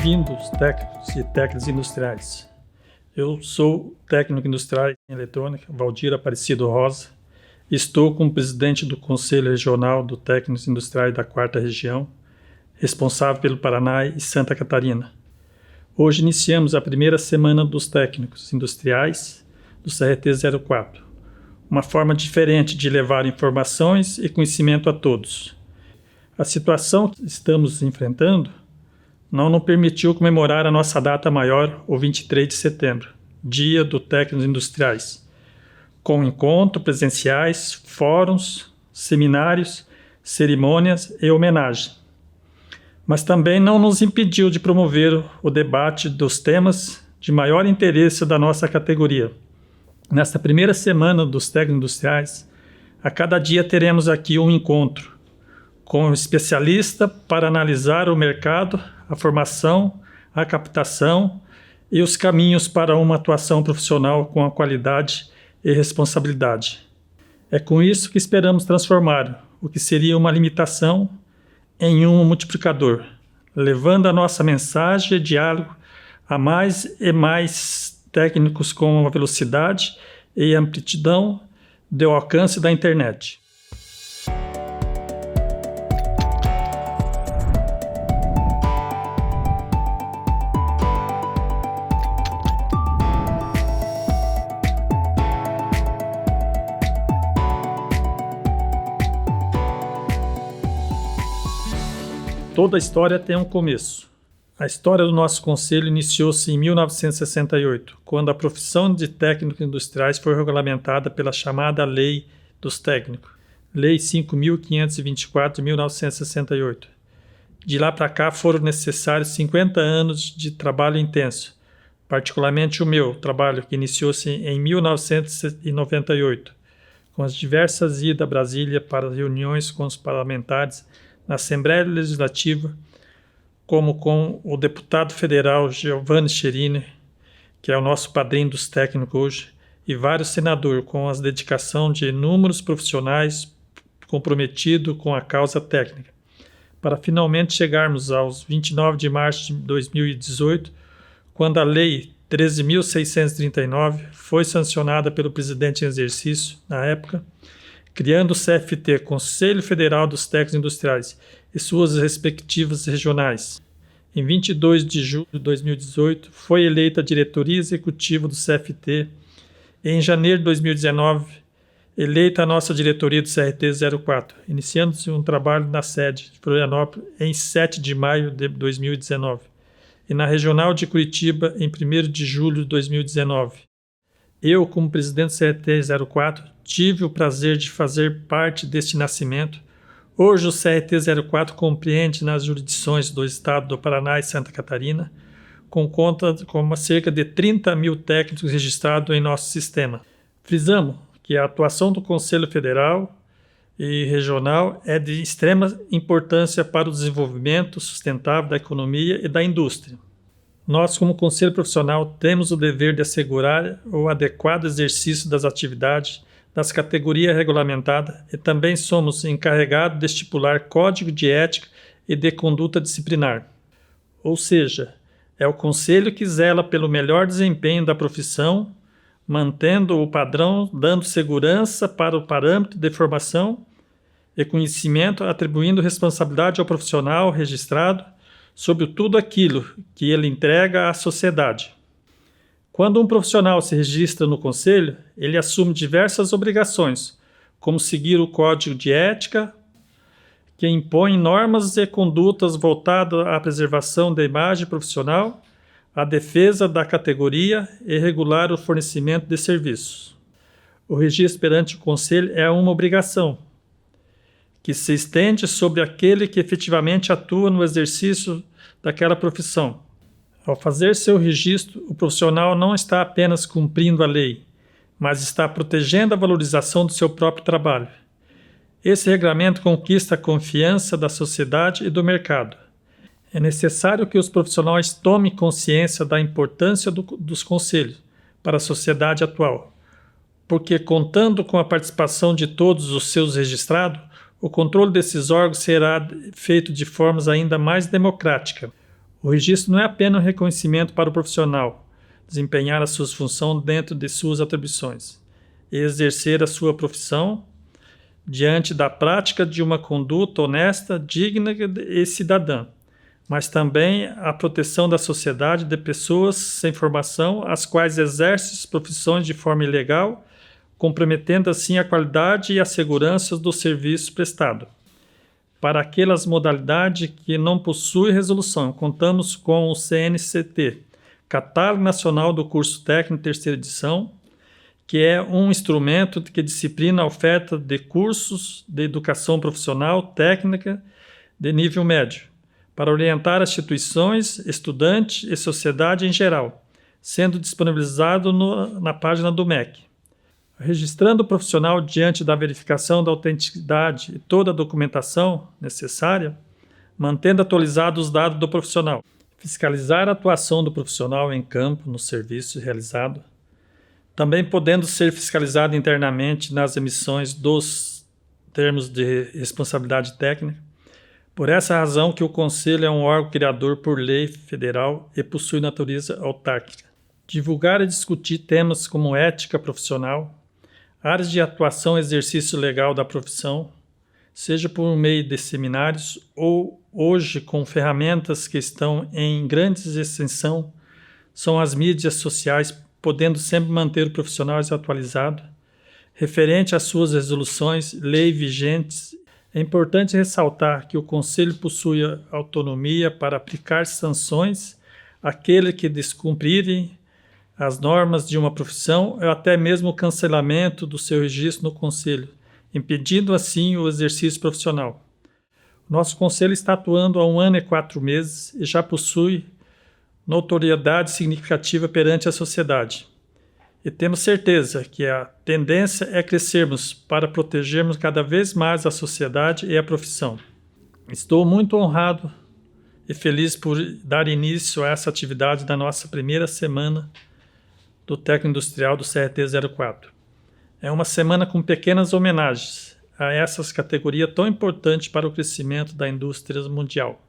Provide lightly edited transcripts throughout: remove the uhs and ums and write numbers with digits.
Bem-vindos, técnicos e técnicas industriais. Eu sou técnico industrial em eletrônica, Valdir Aparecido Rosa. Estou como presidente do Conselho Regional do Técnicos Industriais da 4ª Região, responsável pelo Paraná e Santa Catarina. Hoje iniciamos a primeira semana dos técnicos industriais do CRT 04, uma forma diferente de levar informações e conhecimento a todos. A situação que estamos enfrentando não nos permitiu comemorar a nossa data maior, o 23 de setembro, Dia do Técnicos Industriais, com encontros presenciais, fóruns, seminários, cerimônias e homenagem. Mas também não nos impediu de promover o debate dos temas de maior interesse da nossa categoria. Nesta primeira semana dos técnicos industriais, a cada dia teremos aqui um encontro com um especialista para analisar o mercado, a formação, a captação e os caminhos para uma atuação profissional com a qualidade e responsabilidade. É com isso que esperamos transformar o que seria uma limitação em um multiplicador, levando a nossa mensagem e diálogo a mais e mais técnicos com a velocidade e amplitude do alcance da internet. Toda história tem um começo. A história do nosso conselho iniciou-se em 1968, quando a profissão de técnicos industriais foi regulamentada pela chamada Lei dos Técnicos, Lei 5.524 de 1968. De lá para cá foram necessários 50 anos de trabalho intenso, particularmente o meu trabalho, que iniciou-se em 1998, com as diversas idas a Brasília para reuniões com os parlamentares na Assembleia Legislativa, como com o deputado federal Giovanni Cherini, que é o nosso padrinho dos técnicos hoje, e vários senadores, com a dedicação de inúmeros profissionais comprometidos com a causa técnica, para finalmente chegarmos aos 29 de março de 2018, quando a Lei 13.639 foi sancionada pelo presidente em exercício, na época, criando o CFT, Conselho Federal dos Técnicos Industriais, e suas respectivas regionais. Em 22 de julho de 2018, foi eleita a diretoria executiva do CFT e, em janeiro de 2019, eleita a nossa diretoria do CRT 04, iniciando-se um trabalho na sede de Florianópolis em 7 de maio de 2019 e na regional de Curitiba em 1º de julho de 2019. Eu, como presidente do CRT 04, tive o prazer de fazer parte deste nascimento. Hoje o CRT 04 compreende nas jurisdições do estado do Paraná e Santa Catarina, com cerca de 30 mil técnicos registrados em nosso sistema. Frisamos que a atuação do Conselho Federal e Regional é de extrema importância para o desenvolvimento sustentável da economia e da indústria. Nós, como Conselho Profissional, temos o dever de assegurar o adequado exercício das atividades das categorias regulamentadas e também somos encarregados de estipular código de ética e de conduta disciplinar. Ou seja, é o Conselho que zela pelo melhor desempenho da profissão, mantendo o padrão, dando segurança para o parâmetro de formação e conhecimento, atribuindo responsabilidade ao profissional registrado sobre tudo aquilo que ele entrega à sociedade. Quando um profissional se registra no Conselho, ele assume diversas obrigações, como seguir o Código de Ética, que impõe normas e condutas voltadas à preservação da imagem profissional, à defesa da categoria e regular o fornecimento de serviços. O registro perante o Conselho é uma obrigação, que se estende sobre aquele que efetivamente atua no exercício daquela profissão. Ao fazer seu registro, o profissional não está apenas cumprindo a lei, mas está protegendo a valorização do seu próprio trabalho. Esse regulamento conquista a confiança da sociedade e do mercado. É necessário que os profissionais tomem consciência da importância dos conselhos para a sociedade atual, porque, contando com a participação de todos os seus registrados, o controle desses órgãos será feito de formas ainda mais democráticas. O registro não é apenas um reconhecimento para o profissional desempenhar a sua função dentro de suas atribuições e exercer a sua profissão diante da prática de uma conduta honesta, digna e cidadã, mas também a proteção da sociedade de pessoas sem formação, as quais exercem profissões de forma ilegal, comprometendo assim a qualidade e a segurança do serviço prestado. Para aquelas modalidades que não possuem resolução, contamos com o CNCT, Catálogo Nacional do Curso Técnico Terceira Edição, que é um instrumento que disciplina a oferta de cursos de educação profissional técnica de nível médio, para orientar as instituições, estudantes e sociedade em geral, sendo disponibilizado na página do MEC. Registrando o profissional diante da verificação da autenticidade e toda a documentação necessária, mantendo atualizados os dados do profissional. Fiscalizar a atuação do profissional em campo no serviço realizado, também podendo ser fiscalizado internamente nas emissões dos termos de responsabilidade técnica. Por essa razão que o Conselho é um órgão criador por lei federal e possui natureza autárquica. Divulgar e discutir temas como ética profissional, áreas de atuação e exercício legal da profissão, seja por meio de seminários ou hoje com ferramentas que estão em grande extensão, são as mídias sociais, podendo sempre manter o profissional atualizado, referente às suas resoluções, leis vigentes. É importante ressaltar que o Conselho possui autonomia para aplicar sanções àqueles que descumprirem as normas de uma profissão ou até mesmo o cancelamento do seu registro no Conselho, impedindo assim o exercício profissional. Nosso Conselho está atuando há 1 ano e 4 meses e já possui notoriedade significativa perante a sociedade. E temos certeza que a tendência é crescermos para protegermos cada vez mais a sociedade e a profissão. Estou muito honrado e feliz por dar início a essa atividade da nossa primeira semana do Técnico Industrial do CRT 04. É uma semana com pequenas homenagens a essas categorias tão importantes para o crescimento da indústria mundial.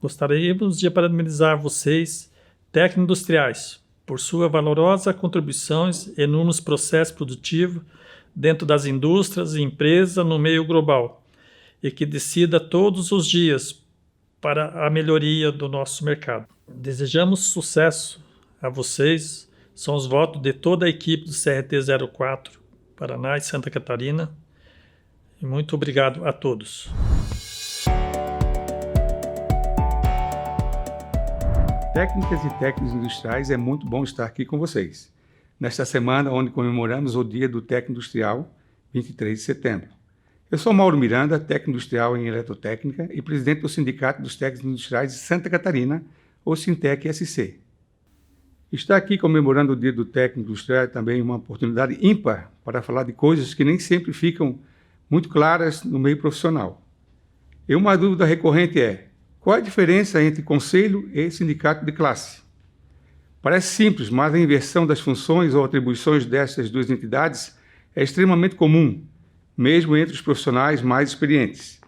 Gostaríamos de parabenizar vocês, técnicos industriais, por sua valorosa contribuições e inúmeros processos produtivos dentro das indústrias e empresas no meio global e que decida todos os dias para a melhoria do nosso mercado. Desejamos sucesso a vocês, são os votos de toda a equipe do CRT 04, Paraná e Santa Catarina, e muito obrigado a todos. Técnicas e técnicos industriais, é muito bom estar aqui com vocês, nesta semana onde comemoramos o Dia do Técnico Industrial, 23 de setembro. Eu sou Mauro Miranda, técnico industrial em eletrotécnica e presidente do Sindicato dos Técnicos Industriais de Santa Catarina, ou Sintec-SC. Estar aqui comemorando o Dia do Técnico Industrial é também uma oportunidade ímpar para falar de coisas que nem sempre ficam muito claras no meio profissional. E uma dúvida recorrente é: qual a diferença entre conselho e sindicato de classe? Parece simples, mas a inversão das funções ou atribuições dessas duas entidades é extremamente comum, mesmo entre os profissionais mais experientes.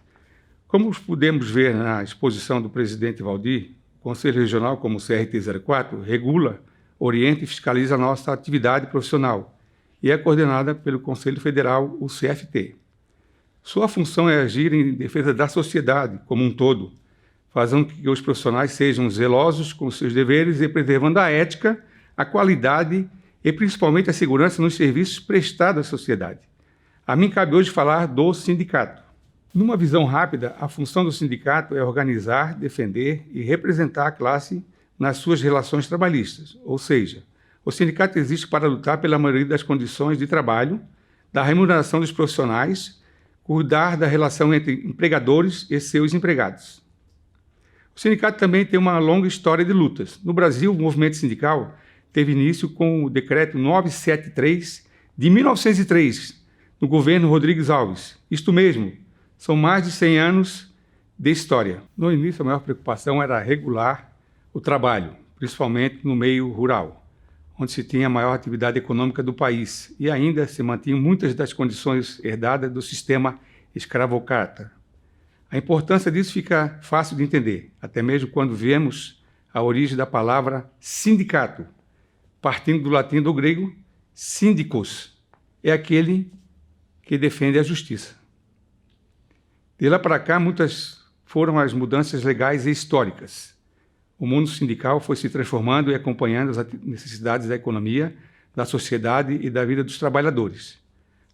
Como podemos ver na exposição do presidente Valdir, o Conselho Regional, como o CRT 04, regula, orienta e fiscaliza a nossa atividade profissional e é coordenada pelo Conselho Federal, o CFT. Sua função é agir em defesa da sociedade como um todo, fazendo com que os profissionais sejam zelosos com seus deveres e preservando a ética, a qualidade e principalmente a segurança nos serviços prestados à sociedade. A mim cabe hoje falar do sindicato. Numa visão rápida, a função do sindicato é organizar, defender e representar a classe nas suas relações trabalhistas, ou seja, o sindicato existe para lutar pela maioria das condições de trabalho, da remuneração dos profissionais, cuidar da relação entre empregadores e seus empregados. O sindicato também tem uma longa história de lutas. No Brasil, o movimento sindical teve início com o Decreto 973 de 1903, no governo Rodrigues Alves. Isto mesmo, são mais de 100 anos de história. No início, a maior preocupação era regular o trabalho, principalmente no meio rural, onde se tinha a maior atividade econômica do país e ainda se mantinham muitas das condições herdadas do sistema escravocrata. A importância disso fica fácil de entender, até mesmo quando vemos a origem da palavra sindicato, partindo do latim do grego síndicos, é aquele que defende a justiça. De lá para cá, muitas foram as mudanças legais e históricas. O mundo sindical foi se transformando e acompanhando as necessidades da economia, da sociedade e da vida dos trabalhadores.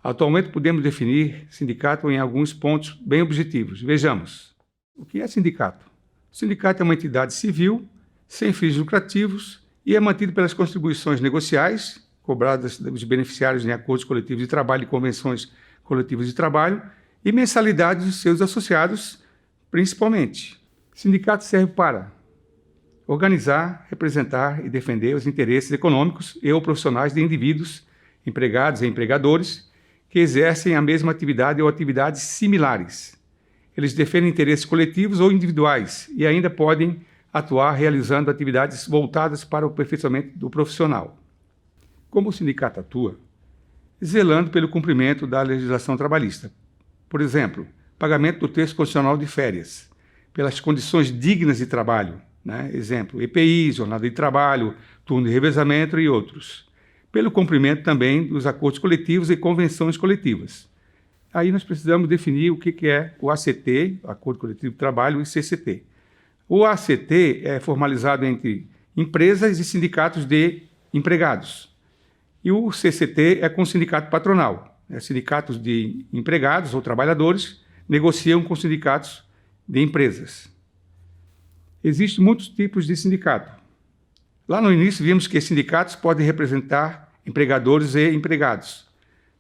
Atualmente, podemos definir sindicato em alguns pontos bem objetivos. Vejamos. O que é sindicato? O sindicato é uma entidade civil, sem fins lucrativos, e é mantido pelas contribuições negociais, cobradas dos beneficiários em acordos coletivos de trabalho e convenções coletivas de trabalho, e mensalidades dos seus associados, principalmente. Sindicato serve para organizar, representar e defender os interesses econômicos e ou profissionais de indivíduos, empregados e empregadores, que exercem a mesma atividade ou atividades similares. Eles defendem interesses coletivos ou individuais e ainda podem atuar realizando atividades voltadas para o aperfeiçoamento do profissional. Como o sindicato atua? Zelando pelo cumprimento da legislação trabalhista. Por exemplo, pagamento do terço constitucional de férias, pelas condições dignas de trabalho, exemplo, EPI, jornada de trabalho, turno de revezamento e outros. Pelo cumprimento também dos acordos coletivos e convenções coletivas. Aí nós precisamos definir o que é o ACT, Acordo Coletivo de Trabalho, e CCT. O ACT é formalizado entre empresas e sindicatos de empregados. E o CCT é com o sindicato patronal. Sindicatos de empregados ou trabalhadores negociam com sindicatos de empresas. Existem muitos tipos de sindicato. Lá no início vimos que sindicatos podem representar empregadores e empregados.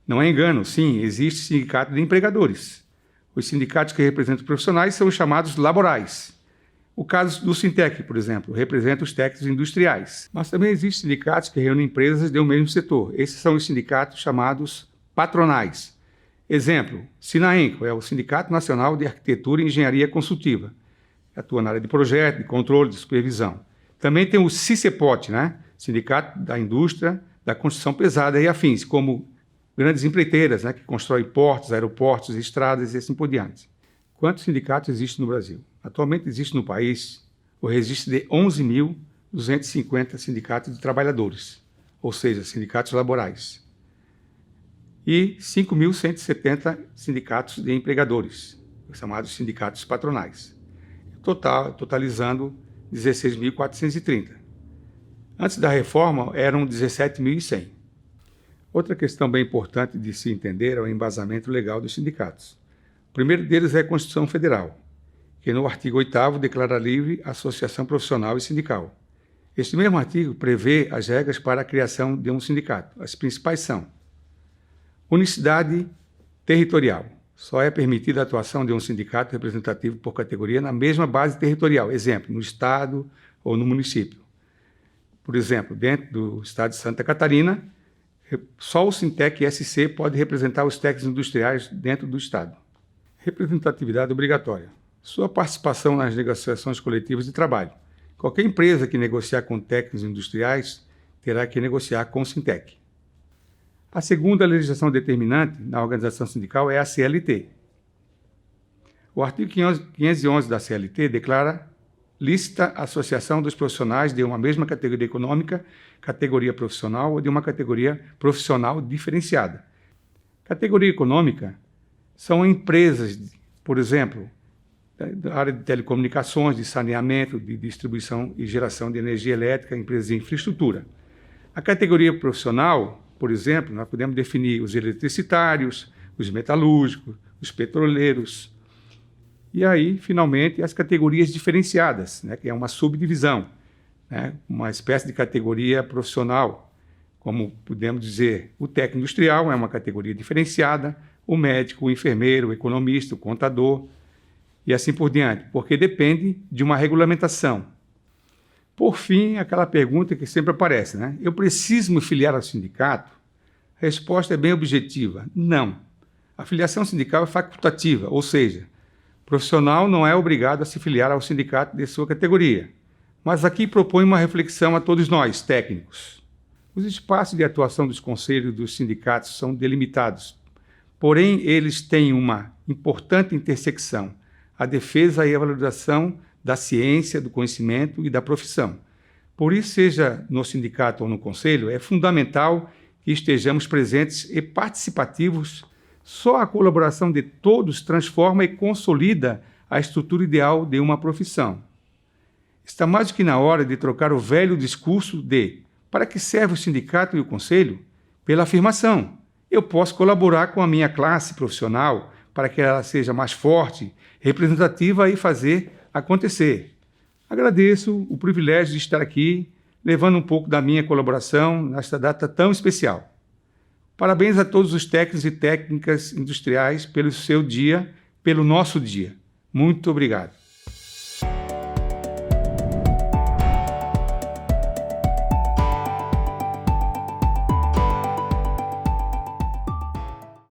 Não é engano, sim, existe sindicato de empregadores. Os sindicatos que representam profissionais são os chamados laborais. O caso do Sintec, por exemplo, representa os técnicos industriais. Mas também existem sindicatos que reúnem empresas do mesmo setor. Esses são os sindicatos chamados patronais. Exemplo, Sinaenco é o Sindicato Nacional de Arquitetura e Engenharia Consultiva. Atua na área de projeto, de controle, de supervisão. Também tem o CICEPOT, Sindicato da Indústria da Construção Pesada e afins, como grandes empreiteiras, que constroem portos, aeroportos, estradas e assim por diante. Quantos sindicatos existem no Brasil? Atualmente existe no país o registro de 11.250 sindicatos de trabalhadores, ou seja, sindicatos laborais, e 5.170 sindicatos de empregadores, os chamados sindicatos patronais, totalizando 16.430. Antes da reforma, eram 17.100. Outra questão bem importante de se entender é o embasamento legal dos sindicatos. O primeiro deles é a Constituição Federal, que no artigo 8º declara livre associação profissional e sindical. Este mesmo artigo prevê as regras para a criação de um sindicato. As principais são: unicidade territorial. Só é permitida a atuação de um sindicato representativo por categoria na mesma base territorial, exemplo, no estado ou no município. Por exemplo, dentro do estado de Santa Catarina, só o Sintec-SC pode representar os técnicos industriais dentro do estado. Representatividade obrigatória. Sua participação nas negociações coletivas de trabalho. Qualquer empresa que negociar com técnicos industriais terá que negociar com o Sintec. A segunda legislação determinante na organização sindical é a CLT. O artigo 511 da CLT declara lícita a associação dos profissionais de uma mesma categoria econômica, categoria profissional ou de uma categoria profissional diferenciada. Categoria econômica são empresas, por exemplo, da área de telecomunicações, de saneamento, de distribuição e geração de energia elétrica, empresas de infraestrutura. A categoria profissional, por exemplo, nós podemos definir os eletricitários, os metalúrgicos, os petroleiros. E aí, finalmente, as categorias diferenciadas, que é uma subdivisão, uma espécie de categoria profissional. Como podemos dizer, o técnico industrial é uma categoria diferenciada, o médico, o enfermeiro, o economista, o contador, e assim por diante, porque depende de uma regulamentação. Por fim, aquela pergunta que sempre aparece, eu preciso me filiar ao sindicato? A resposta é bem objetiva, não. A filiação sindical é facultativa, ou seja, o profissional não é obrigado a se filiar ao sindicato de sua categoria. Mas aqui propõe uma reflexão a todos nós, técnicos. Os espaços de atuação dos conselhos dos sindicatos são delimitados, porém eles têm uma importante intersecção, a defesa e a valorização da ciência, do conhecimento e da profissão. Por isso, seja no sindicato ou no conselho, é fundamental que estejamos presentes e participativos. Só a colaboração de todos transforma e consolida a estrutura ideal de uma profissão. Está mais do que na hora de trocar o velho discurso de para que serve o sindicato e o conselho? Pela afirmação: eu posso colaborar com a minha classe profissional para que ela seja mais forte, representativa e fazer acontecer. Agradeço o privilégio de estar aqui, levando um pouco da minha colaboração nesta data tão especial. Parabéns a todos os técnicos e técnicas industriais pelo seu dia, pelo nosso dia. Muito obrigado.